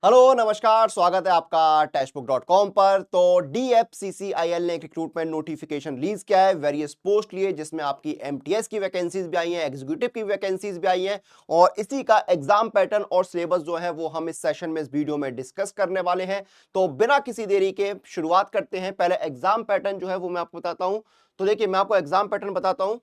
Hello नमस्कार, स्वागत है आपका टेक्स्टबुक.com पर। तो DFCCIL ने एक रिक्रूटमेंट नोटिफिकेशन रिलीज किया है, वेरियस पोस्ट लिए, जिसमें आपकी MTS की वैकेंसीज भी आई हैं, एग्जीक्यूटिव की वैकेंसीज भी आई हैं और इसी का एग्जाम पैटर्न और सिलेबस जो है वो हम इस सेशन में, इस वीडियो में डिस्कस करने वाले हैं। तो बिना किसी देरी के शुरुआत करते हैं। पहले एग्जाम पैटर्न जो है वो मैं आपको बताता हूं। तो देखिए, मैं आपको एग्जाम पैटर्न बताता हूं।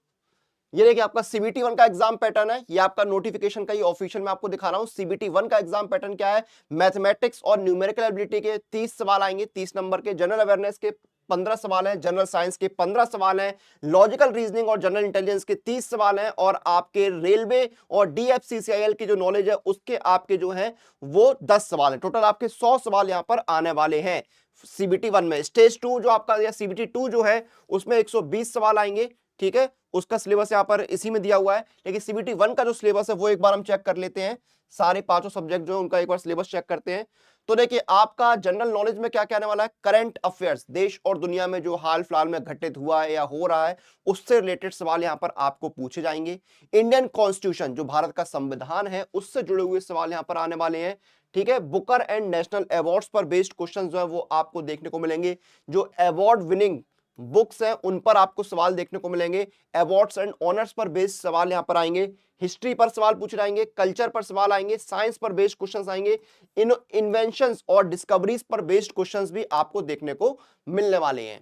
ये देखिए, आपका CBT 1 का एग्जाम पैटर्न है। ये आपका नोटिफिकेशन का ही ऑफिशियल मैं आपको दिखा रहा हूं। CBT 1 का एग्जाम पैटर्न क्या है? मैथमेटिक्स और न्यूमेरिकल एबिलिटी के 30 सवाल आएंगे, 30 नंबर के। जनरल अवेयरनेस के 15 सवाल हैं, जनरल साइंस के 15 सवाल हैं, लॉजिकल रीजनिंग और जनरल इंटेलिजेंस के 30 सवाल हैं और आपके रेलवे और DFCCIL की जो नॉलेज है उसके आपके जो है वो 10 सवाल हैं। टोटल आपके 100 सवाल यहां पर आने वाले हैं CBT 1 में। स्टेज 2 जो आपका या CBT 2 जो है उसमें 120 सवाल आएंगे, ठीक है। उसका सिलेबस यहां पर इसी में दिया हुआ है। लेकिन CBT 1 का जो सिलेबस है वो एक बार हम चेक कर लेते हैं। सारे पांचों सब्जेक्ट जो है उनका एक बार सिलेबस चेक करते हैं। तो देखिए, आपका जनरल नॉलेज में क्या क्या आने वाला है? करंट अफेयर्स, देश और दुनिया में जो हाल फिलहाल में घटित हुआ है या हो रहा है उससे रिलेटेड सवाल यहां पर आपको पूछे जाएंगे। इंडियन कॉन्स्टिट्यूशन, जो भारत का संविधान है, उससे जुड़े हुए सवाल यहां पर आने वाले हैं, ठीक है। बुकर एंड नेशनल अवार्ड्स पर बेस्ड क्वेश्चन जो है वो आपको देखने को मिलेंगे। जो अवार्ड विनिंग बुक्स हैं उन पर आपको सवाल देखने को मिलेंगे। अवार्ड्स एंड ऑनर्स पर बेस्ड सवाल यहां पर आएंगे। हिस्ट्री पर सवाल पूछे जाएंगे, कल्चर पर सवाल आएंगे, साइंस पर बेस्ड क्वेश्चंस आएंगे, इन्वेंशंस और डिस्कवरीज पर बेस्ड क्वेश्चंस भी आपको देखने को मिलने वाले हैं,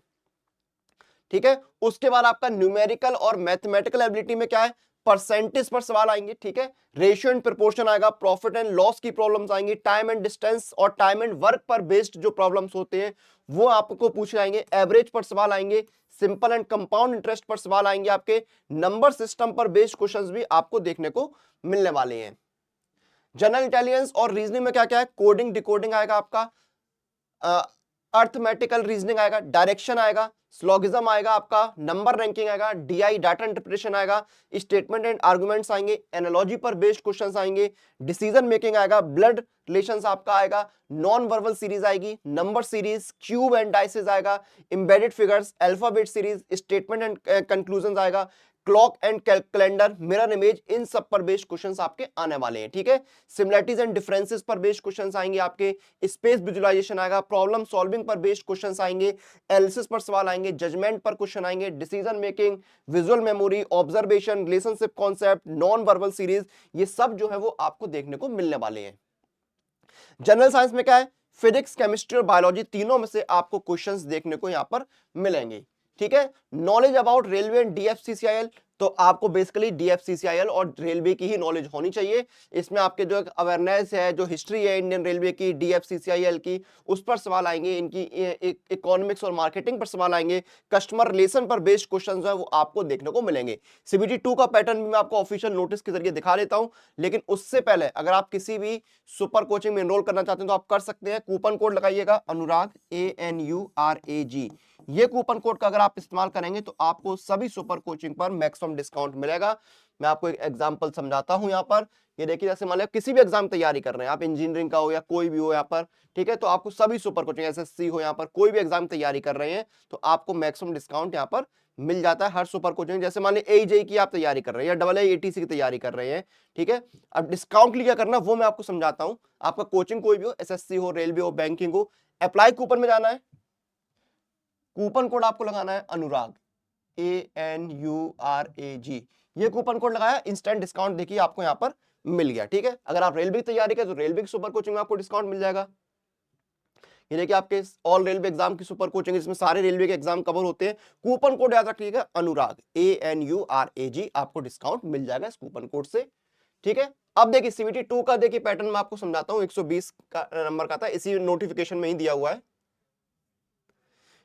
ठीक है। उसके बाद आपका न्यूमेरिकल और मैथमेटिकल एबिलिटी में क्या है? परसेंटेज पर सवाल आएंगे, ठीक है। रेशियो एंड प्रोपोर्शन आएगा, प्रॉफिट एंड लॉस की प्रॉब्लम्स आएंगी, टाइम एंड डिस्टेंस और टाइम एंड वर्क पर बेस्ड जो प्रॉब्लम्स होते हैं वो आपको पूछे जाएंगे। एवरेज पर सवाल आएंगे, सिंपल एंड कंपाउंड इंटरेस्ट पर सवाल आएंगे, आपके नंबर सिस्टम पर बेस्ड क्वेश्चंस भी आपको देखने को मिलने वाले हैं। जनरल इंटेलिजेंस और रीजनिंग में क्या क्या है? कोडिंग डिकोडिंग आएगा आपका, अर्थमेटिकल रीजनिंग आएगा, डायरेक्शन आएगा, स्लॉगिज्म आएगा, आपका नंबर रैंकिंग आएगा, DI डाटा इंटरप्रिटेशन आएगा, स्टेटमेंट एंड आर्गुमेंट्स आएंगे, एनालॉजी पर बेस्ड क्वेश्चंस आएंगे, डिसीजन मेकिंग आएगा, ब्लड रिलेशंस आपका आएगा, नॉन वर्बल सीरीज आएगी, number series, cube and dices आएगा, embedded figures, alphabet series, statement and conclusion आएगा, clock and calendar, mirror image, इन सब पर बेस्ड क्वेश्चंस आपके आने वाले हैं, ठीक है। सिमिलरिटीज एंड डिफरेंसेस पर बेस्ड क्वेश्चंस आएंगे आपके, स्पेस विजुअलाइजेशन आएगा, प्रॉब्लम सॉल्विंग पर बेस्ड क्वेश्चंस आएंगे, एनालिसिस पर सवाल आएंगे, जजमेंट पर क्वेश्चन आएंगे, decision making, visual memory, observation, relationship concept, non verbal series, ये सब जो है वो आपको देखने को मिलने वाले हैं। जनरल साइंस में क्या है? फिजिक्स, केमिस्ट्री और बायोलॉजी, तीनों में से आपको क्वेश्चंस देखने को यहां पर मिलेंगे, ठीक है। Knowledge about railway and DFCCIL, तो आपको बेसिकली DFCCIL और रेलवे की ही नॉलेज होनी चाहिए। इसमें आपके जो अवेयरनेस है, जो हिस्ट्री है इंडियन रेलवे की, DFCCIL की, उस पर सवाल आएंगे, इनकी इकोनॉमिक्स और मार्केटिंग पर सवाल आएंगे, कस्टमर रिलेशन पर बेस्ड क्वेश्चन जो है वो आपको देखने को मिलेंगे। CBT 2 का पैटर्न भी मैं आपको ऑफिशियल नोटिस के जरिए दिखा देता हूं। लेकिन उससे पहले अगर आप किसी भी सुपर कोचिंग में एनरोल करना चाहते हैं तो आप कर सकते हैं। कूपन कोड लगाइएगा अनुराग, ANURAG। ये कूपन कोड का अगर आप इस्तेमाल करेंगे तो आपको सभी सुपर कोचिंग पर मैक्सिमम डिस्काउंट मिलेगा। मैं आपको एक एग्जांपल समझाता हूं यहाँ पर। ये देखिए, जैसे मान लो किसी भी एग्जाम तैयारी कर रहे हैं आप, इंजीनियरिंग का हो या कोई भी हो यहाँ पर, ठीक है, तो आपको सभी सुपर कोचिंग, SSC हो, यहाँ पर कोई भी एग्जाम तैयारी कर रहे हैं तो आपको मैक्सिमम डिस्काउंट यहाँ पर मिल जाता है हर सुपर कोचिंग। जैसे मान ली AJE की आप तैयारी कर रहे हैं या AAATC की तैयारी कर रहे हैं, ठीक है। अब डिस्काउंट लिया करना वो मैं आपको समझाता हूं। आपका कोचिंग कोई भी हो, SSC हो, रेलवे हो, बैंकिंग हो, अप्लाई कूपन में जाना है, कूपन कोड आपको लगाना है अनुराग, ANURAG। ये कूपन कोड लगाया, इंस्टेंट डिस्काउंट देखिए आपको यहाँ पर मिल गया, ठीक है। अगर आप रेलवे की तैयारी करें तो रेलवे की सुपर कोचिंग में आपको डिस्काउंट मिल जाएगा। ये देखिए, आपके ऑल रेलवे एग्जाम की सुपर कोचिंग, इसमें सारे रेलवे के एग्जाम कवर होते हैं। कूपन कोड याद रखिएगा अनुराग, ANURAG, आपको डिस्काउंट मिल जाएगा इस कूपन कोड से, ठीक है। अब देखिए CBT 2 का देखिए पैटर्न मैं आपको समझाता हूं। 120 का नंबर का था, इसी नोटिफिकेशन में ही दिया हुआ है।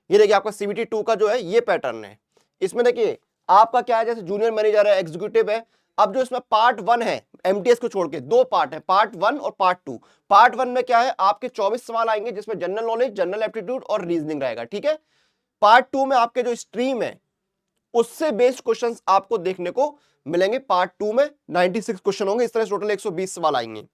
ये देखिए, आपका CBT 2 का जो है ये पैटर्न है। इसमें देखिए आपका क्या है, जैसे जूनियर मैनेजर है, एग्जीक्यूटिव है। अब जो इसमें पार्ट 1 है, MTS को छोड़ के 2 पार्ट है, पार्ट 1 और पार्ट 2। पार्ट 1 में क्या है, आपके 24 सवाल आएंगे जिसमें जनरल नॉलेज, जनरल एप्टीट्यूड और रीजनिंग रहेगा, ठीक है। पार्ट 2 में आपके जो स्ट्रीम है उससे बेस्ड क्वेश्चंस आपको देखने को मिलेंगे। पार्ट 2 में 96 क्वेश्चन होंगे, इस तरह से टोटल 120 सवाल आएंगे,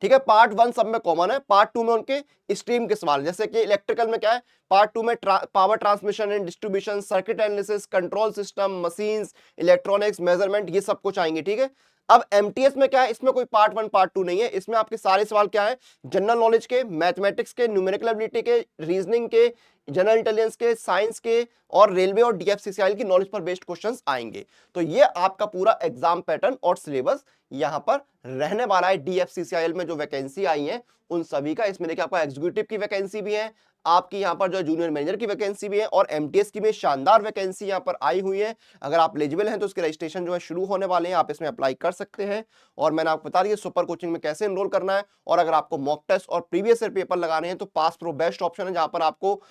ठीक है। पार्ट 1 सब में कॉमन है, पार्ट 2 में उनके स्ट्रीम के सवाल, जैसे कि इलेक्ट्रिकल में क्या है, पार्ट 2 में power transmission and distribution, circuit analysis, control system, machines, electronics, measurement, ये सब कुछ आएंगे, ठीक है। अब एमटीएस में क्या है, इसमें कोई पार्ट 1 पार्ट 2 नहीं है, इसमें आपके सारे सवाल क्या है, जनरल नॉलेज के, मैथमेटिक्स के, न्यूमेरिकल एबिलिटी के, रीजनिंग के, जनरल इंटेलिजेंस के, साइंस के और रेलवे और डीएफसीसीआईएल की नॉलेज पर बेस्ड क्वेश्चंस आएंगे। तो ये आपका पूरा एग्जाम पैटर्न और सिलेबस यहां पर रहने वाला है। डीएफसीसीआईएल में जो वैकेंसी आई है उन सभी का, इसमें देखिए आपका एग्जीक्यूटिव की वैकेंसी भी है, आपकी यहां पर जो जूनियर मैनेजर की वैकेंसी भी है और एमटीएस की भी शानदार वैकेंसी यहां पर आई हुई है। अगर आप एलिजिबल हैं तो उसके रजिस्ट्रेशन जो है शुरू होने वाले हैं, आप इसमें अप्लाई कर सकते हैं। और मैंने आपको बता दिया सुपर कोचिंग में कैसे एनरोल करना है। और अगर आपको मॉक टेस्ट और प्रीवियस ईयर पेपर लगाने हैं तो पास प्रो बेस्ट ऑप्शन है, जहां पर आपको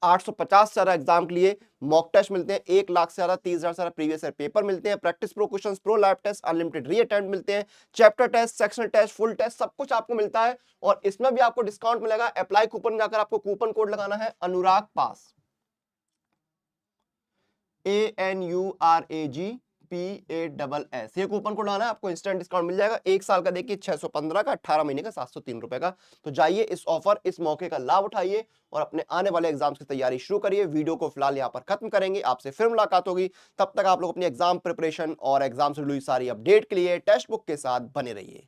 850 से ज्यादा एग्जाम के लिए मॉक टेस्ट मिलते हैं, 1 लाख से ज्यादा, 30,000 से ज्यादा प्रीवियस ईयर पेपर मिलते हैं, practice pro questions, pro lab test, unlimited reattempt मिलते हैं, chapter test, sectional test, full test, सब कुछ आपको मिलता है। और इसमें भी आपको डिस्काउंट मिलेगा। अप्लाई कूपन जाकर आपको कूपन कोड लगाना है अनुराग पास, ANURAGPASS, ये कूपन कोड लगाना है, आपको इंस्टेंट डिस्काउंट मिल जाएगा। 1 साल का देखिए 615 का, 18 महीने का 703 रुपए का। तो जाइए इस ऑफर, इस मौके का लाभ उठाइए और अपने आने वाले एग्जाम्स की तैयारी शुरू करिए। वीडियो को फिलहाल यहाँ पर खत्म करेंगे, आपसे फिर मुलाकात होगी। तब तक आप लोग अपनी एग्जाम प्रिपरेशन और एग्जाम से जुड़ी सारी अपडेट के लिए टेक्स्ट बुक के साथ बने रहिए।